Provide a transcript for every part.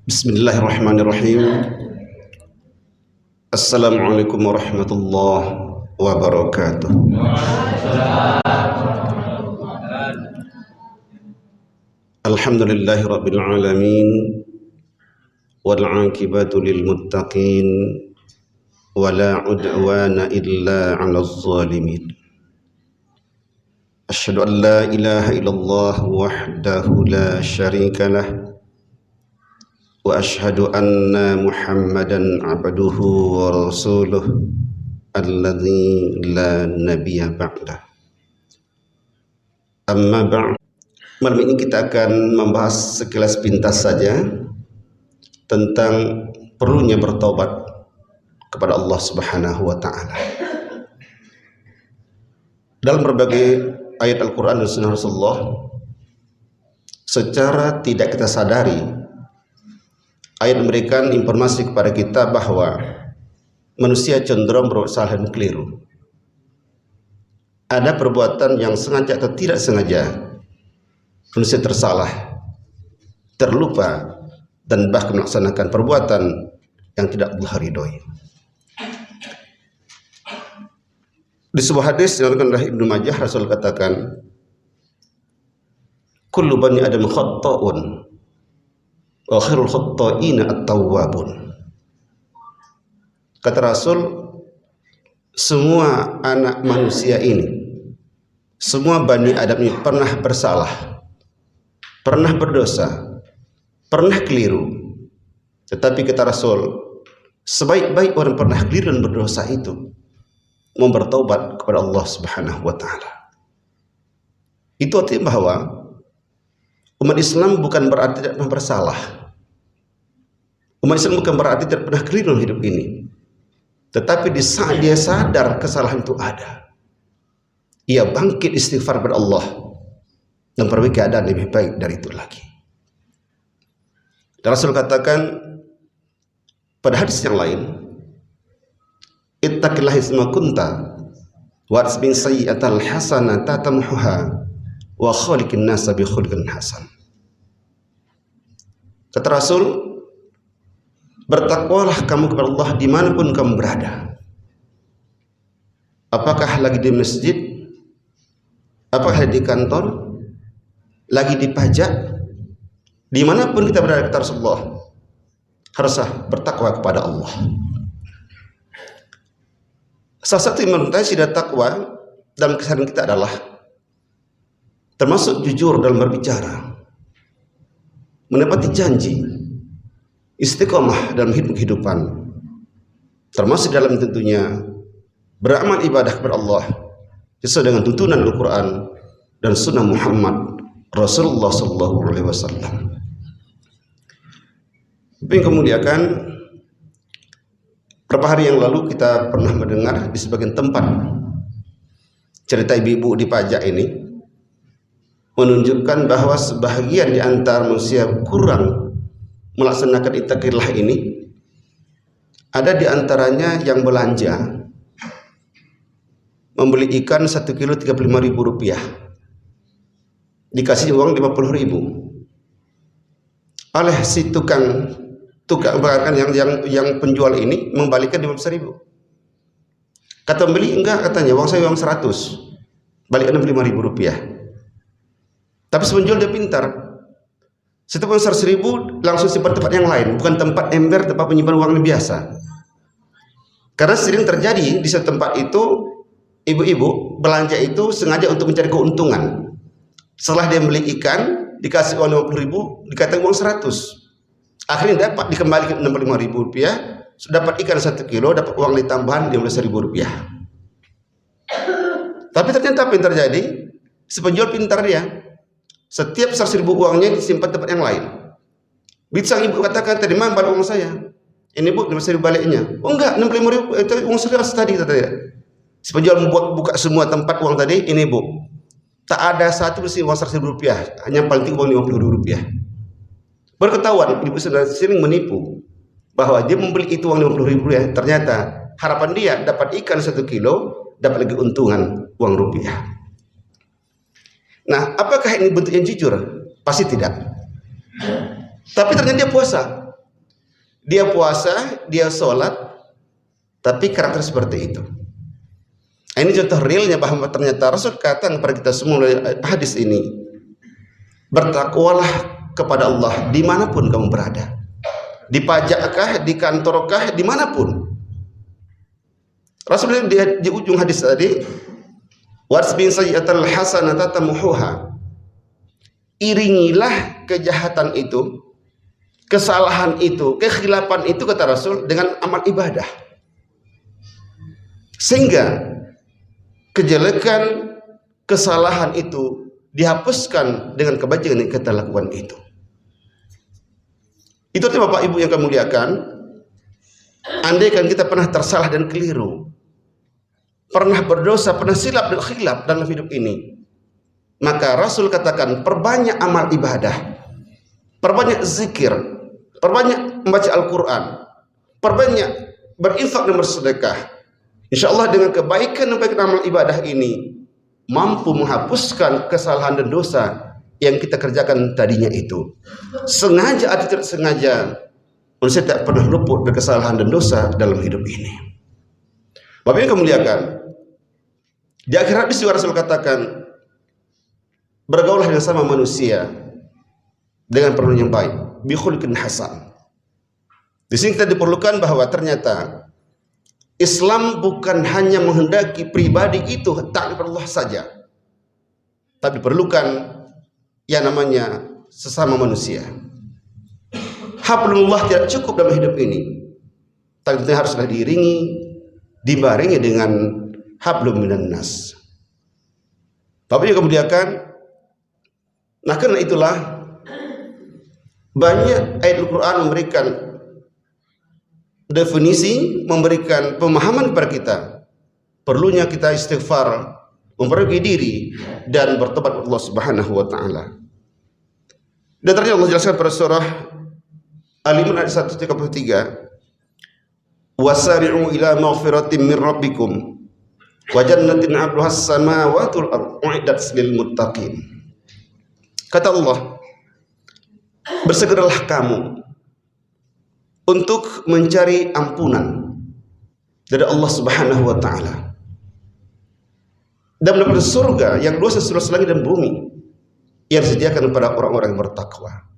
Bismillahirrahmanirrahim. Assalamualaikum warahmatullahi wabarakatuh. Alhamdulillahi rabbil alamin, wal aqibatu lil muttaqin, wala udwana illa 'alal zalimin. Asyhadu an la ilaha illallah wahdahu la syarika lah, wa ashhadu anna Muhammadan abduhu wa rasuluh alladzi la nabiyya ba'dah. Amma ba'd. Malam ini kita akan membahas sekilas pintas saja tentang perlunya bertaubat kepada Allah Subhanahu wa taala. Dalam berbagai ayat Al-Qur'an dan sunnah Rasulullah, secara tidak kita sadari, ayat memberikan informasi kepada kita bahwa manusia cenderung berbuat salah dan keliru. Ada perbuatan yang sengaja atau tidak sengaja manusia tersalah, terlupa, dan bahkan melaksanakan perbuatan yang tidak Allah ridhoi. Di sebuah hadis yang diriwayatkan oleh Ibnu Majah, Rasul katakan, "Kullu bani Adam khata'un, wa khairul khatta'ina at-tawwabun." Kata Rasul, semua anak manusia ini, semua bani Adam ini pernah bersalah, pernah berdosa, pernah keliru. Tetapi kata Rasul, sebaik-baik orang pernah keliru dan berdosa itu mau bertaubat kepada Allah Subhanahu wa taala. Itu artinya bahwa umat Islam bukan berarti tidak pernah bersalah. Umat Islam bukan berarti tidak pernah keliru dalam hidup ini. Tetapi di saat dia sadar kesalahan itu ada, ia bangkit istighfar kepada Allah dan perbaiki keadaan lebih baik dari itu lagi. Dan Rasul katakan pada hadis yang lain, "Ittaqillaha isma kunta wa asbin sayyi'atal hasanata tamhuha wa khaliqin nasa bi khuluqin hasan." Kata Rasul, bertakwalah kamu kepada Allah dimanapun kamu berada. Apakah lagi di masjid, apakah di kantor, lagi di pajak, dimanapun kita berada, kata Rasulullah, haruslah bertakwa kepada Allah. Salah satu yang menurut saya takwa dalam keseharian kita adalah termasuk jujur dalam berbicara, menepati janji, istiqomah dalam hidup kehidupan, termasuk dalam tentunya beramal ibadah kepada Allah sesuai dengan tuntunan Al-Quran dan Sunnah Muhammad Rasulullah Sallallahu Alaihi Wasallam. Yang kemudiakan, beberapa hari yang lalu kita pernah mendengar di sebagian tempat cerita ibu-ibu di pajak ini menunjukkan bahwa sebahagian di antara manusia kurang melaksanakan ittaqillah ini. Ada di antaranya yang belanja membeli ikan 1 kilo 35.000 rupiah, dikasih uang 50.000 oleh si tukang bahkan yang penjual ini membalikkan 15.000. Kata pembeli, enggak, katanya uang saya uang 100, balikkan 65.000 rupiah. Tapi si penjual dia pintar, setiap uang 100.000 langsung simpan tempat yang lain, bukan tempat ember, tempat penyimpan uang yang biasa. Karena sering terjadi di satu tempat itu, ibu-ibu belanja itu sengaja untuk mencari keuntungan. Setelah dia beli ikan, dikasih uang 50.000, dikatakan uang 100. Akhirnya dapat dikembalikan 65.000 rupiah, dapat ikan 1 kilo, dapat uang tambahan 15.000 rupiah. Tapi ternyata apa yang terjadi? Si penjual pintar dia, setiap 100.000 uangnya disimpan tempat yang lain. Bisa ibu katakan, tadi mana balik uang saya? Ini bu, 15.000 baliknya. Oh enggak, 65.000 itu uang saya tadi, kata dia. Si penjual buka semua tempat uang tadi, ini bu, tak ada satu bersih uang 100.000 rupiah, hanya paling tinggi uang 50.000 rupiah. Berketahuan ibu saudara sering menipu bahwa dia membeli itu uang 50.000 rupiah, ternyata harapan dia dapat ikan 1 kilo, dapat lagi untungan uang rupiah. Nah, apakah ini bentuk yang jujur? Pasti tidak. Tapi ternyata dia puasa. Dia puasa, dia sholat, tapi karakter seperti itu. Ini contoh realnya bahwa ternyata Rasul katakan kepada kita semua melalui hadis ini, bertakwalah kepada Allah dimanapun kamu berada, di pajakkah, di kantorkah, dimanapun. Rasul di ujung hadis tadi, wasbin sayyi'atal hasanata tamuhuha, iringilah kejahatan itu, kesalahan itu, kekhilafan itu, kata Rasul, dengan amal ibadah, sehingga kejelekan, kesalahan itu dihapuskan dengan kebaikan yang kita lakukan itu. Itu artinya Bapak Ibu yang kami muliakan, andaikan kita pernah tersalah dan keliru, pernah berdosa, pernah silap dan khilaf dalam hidup ini, maka Rasul katakan perbanyak amal ibadah, perbanyak zikir, perbanyak membaca Al-Quran, perbanyak berinfak dan bersedekah. Insya Allah dengan kebaikan dan amal ibadah ini mampu menghapuskan kesalahan dan dosa yang kita kerjakan tadinya itu. Sengaja atau tidak sengaja, manusia tak pernah luput dari kesalahan dan dosa dalam hidup ini. Bapak yang kemuliakan, di akhir hadis Rasul katakan, bergaulah dengan sama manusia dengan perbuatan yang baik, bi khuluqin hasan. Di sini kita diperlukan bahwa ternyata Islam bukan hanya menghendaki pribadi itu taat kepada Allah saja, tapi diperlukan yang namanya sesama manusia. Hablullah tidak cukup dalam hidup ini, tapi haruslah diiringi, dibarengi dengan hablum minan nas. Bapak yang kemuliakan, nah karena itulah banyak ayat Al-Quran memberikan definisi, memberikan pemahaman kepada kita. Perlunya kita istighfar, memperbaiki diri dan bertobat kepada Allah Subhanahu wa taala. Dan ternyata Allah jelaskan pada surah Al-Imran ayat 133, wasari'u ila maghfiratin min rabbikum wa jannatin 'arduha as-samawati wal ardu u'iddat lil muttaqin. Kata Allah, bersegeralah kamu untuk mencari ampunan dari Allah Subhanahu wa taala dan mendapat surga yang luas seluas langit dan bumi yang disediakan kepada orang-orang yang bertakwa.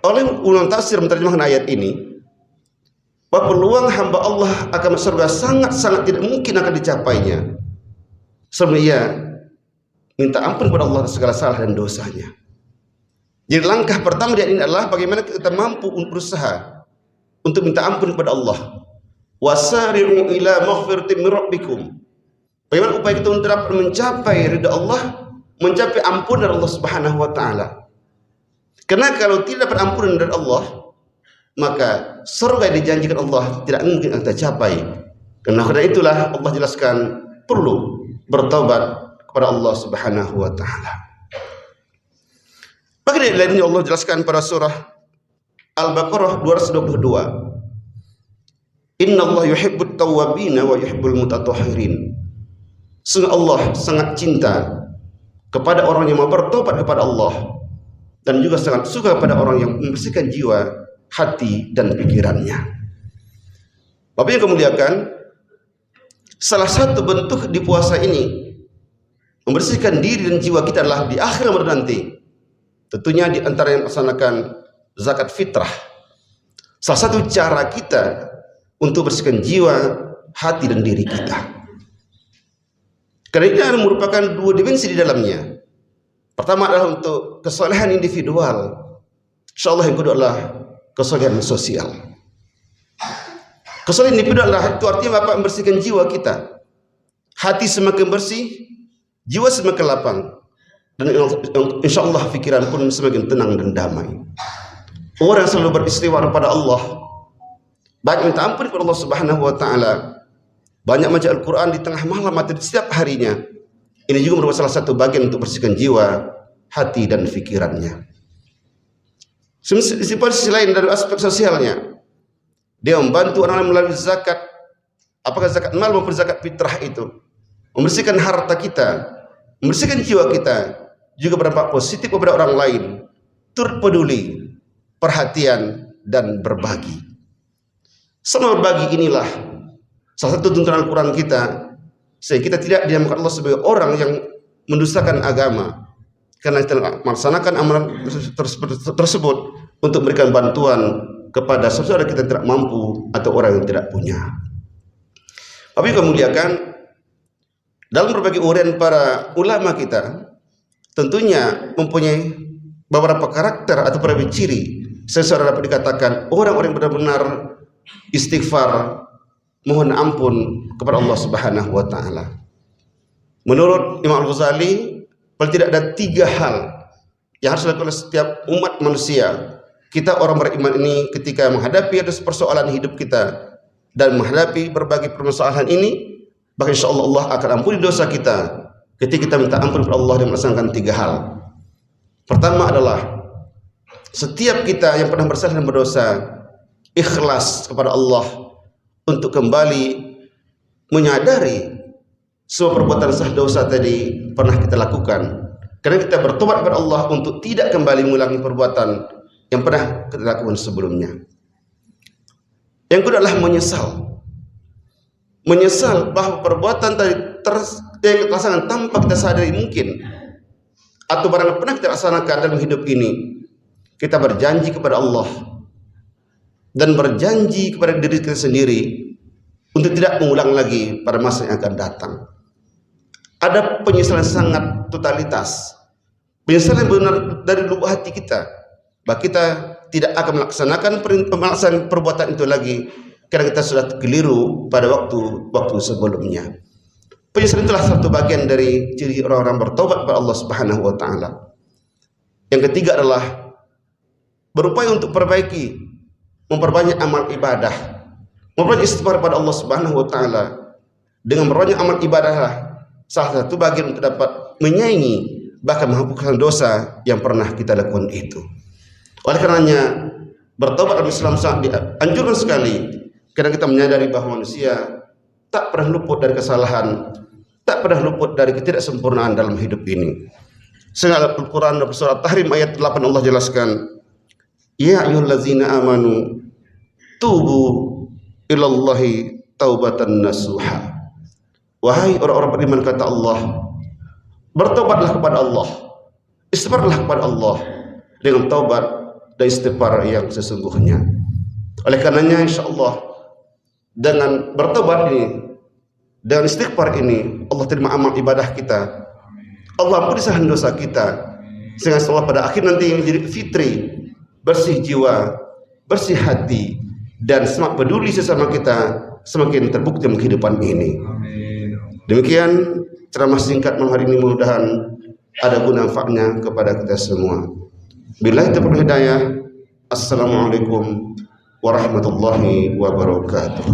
Oleh ulama tafsir menerjemahkan ayat ini, bahwa peluang hamba Allah akan masuk surga sangat-sangat tidak mungkin akan dicapainya sebelum ia minta ampun kepada Allah segala salah dan dosanya. Jadi langkah pertama di ayat ini adalah bagaimana kita mampu berusaha untuk minta ampun kepada Allah. Wasari'u ila maghfiratin min rabbikum. Bagaimana upaya kita untuk dapat mencapai ridha Allah, mencapai ampun dari Allah Subhanahu wa taala. Karena kalau tidak dapat ampunan dari Allah, maka surga yang dijanjikan Allah tidak mungkin kita capai. Karena itulah Allah jelaskan perlu bertobat kepada Allah Subhanahu wa taala. Maka di lainnya Allah jelaskan pada surah Al-Baqarah 222, Inna Allah yuhibbut tawwabina wa yuhibbul mutatahhirin. Sungguh Allah sangat cinta kepada orang yang mau bertobat kepada Allah dan juga sangat suka kepada orang yang membersihkan jiwa, hati dan pikirannya. Bapak yang kemuliakan, salah satu bentuk di puasa ini membersihkan diri dan jiwa kita adalah di akhir Ramadan nanti. Tentunya di antara yang melaksanakan zakat fitrah. Salah satu cara kita untuk bersihkan jiwa, hati dan diri kita. Karena ini merupakan dua dimensi di dalamnya. Pertama adalah untuk kesolehan individual. Insyaallah yang kedua adalah kesolehan sosial. Kesolehan individual adalah itu artinya Bapak membersihkan jiwa kita. Hati semakin bersih, jiwa semakin lapang. Dan insya Allah pikiran pun semakin tenang dan damai. Orang yang selalu beristighfar kepada Allah, banyak minta ampun kepada Allah Subhanahu wa taala, banyak membaca Al-Quran di tengah malam atau setiap harinya, ini juga merupakan salah satu bagian untuk bersihkan jiwa, hati dan pikirannya. Di sisi lain dari aspek sosialnya, dia membantu orang melalui zakat, apakah zakat mal maupun zakat fitrah itu, membersihkan harta kita, membersihkan jiwa kita, juga berdampak positif kepada orang lain, turut peduli, perhatian, dan berbagi. Sama berbagi inilah salah satu tuntunan Al-Quran kita, sehingga kita tidak dinamakan Allah sebagai orang yang mendustakan agama, karena kita melaksanakan amalan tersebut untuk memberikan bantuan kepada saudara kita yang tidak mampu atau orang yang tidak punya. Tapi kemuliakan, dalam berbagai uraian para ulama kita tentunya mempunyai beberapa karakter atau beberapa ciri seseorang dapat dikatakan orang-orang yang benar-benar istighfar, mohon ampun kepada Allah Subhanahu wa taala. Menurut Imam Al-Ghazali, paling tidak ada 3 hal yang harus dilakukan oleh setiap umat manusia. Kita orang beriman ini ketika menghadapi ada persoalan hidup kita dan menghadapi berbagai permasalahan ini, maka insyaallah Allah akan ampuni dosa kita ketika kita minta ampun kepada Allah dan melaksanakan 3 hal. Pertama adalah setiap kita yang pernah bersalah dan berdosa ikhlas kepada Allah untuk kembali menyadari semua perbuatan salah dosa tadi pernah kita lakukan, karena kita bertobat kepada Allah untuk tidak kembali mengulangi perbuatan yang pernah kita lakukan sebelumnya. Yang kedua adalah menyesal bahwa perbuatan tadi yang kita laksanakan tanpa kita sadari mungkin, atau barang yang pernah kita laksanakan dalam hidup ini, kita berjanji kepada Allah dan berjanji kepada diri kita sendiri untuk tidak mengulang lagi pada masa yang akan datang. Ada penyesalan sangat totalitas, penyesalan benar dari lubuk hati kita, bahwa kita tidak akan melaksanakan perbuatan itu lagi karena kita sudah keliru pada waktu sebelumnya. Penyesalan itulah satu bagian dari ciri orang-orang bertobat kepada Allah Subhanahu wa taala. Yang ketiga adalah berupaya untuk memperbanyak amal ibadah, memperbanyak istighfar kepada Allah Subhanahu wa taala. Dengan memperbanyak amal ibadah salah satu bagian untuk dapat menyaingi bahkan menghapuskan dosa yang pernah kita lakukan itu. Oleh karenanya bertobat dalam Islam sangat dianjurkan sekali, karena kita menyadari bahwa manusia tak pernah luput dari kesalahan, tak pernah luput dari ketidaksempurnaan dalam hidup ini. Sehingga Al-Quran dalam surah Tahrim ayat 8 Allah jelaskan, ya ayyuhallazina amanu tubu ilallahi taubatan nasuha. Wahai orang-orang beriman, kata Allah, bertobatlah kepada Allah, istighfarlah kepada Allah dengan taubat dan istighfar yang sesungguhnya. Oleh karenanya insyaallah dengan bertobat ini, dengan istighfar ini, Allah terima amal ibadah kita, Allah ampuni dosa kita, sehingga insyaallah pada akhir nanti menjadi fitri, bersih jiwa, bersih hati, dan semakin peduli sesama kita, semakin terbukti dalam kehidupan ini. Demikian ceramah singkat malam hari ini, mudah-mudahan ada guna manfaatnya kepada kita semua. Billahi taufiq hidayah. Assalamualaikum warahmatullahi wabarakatuh.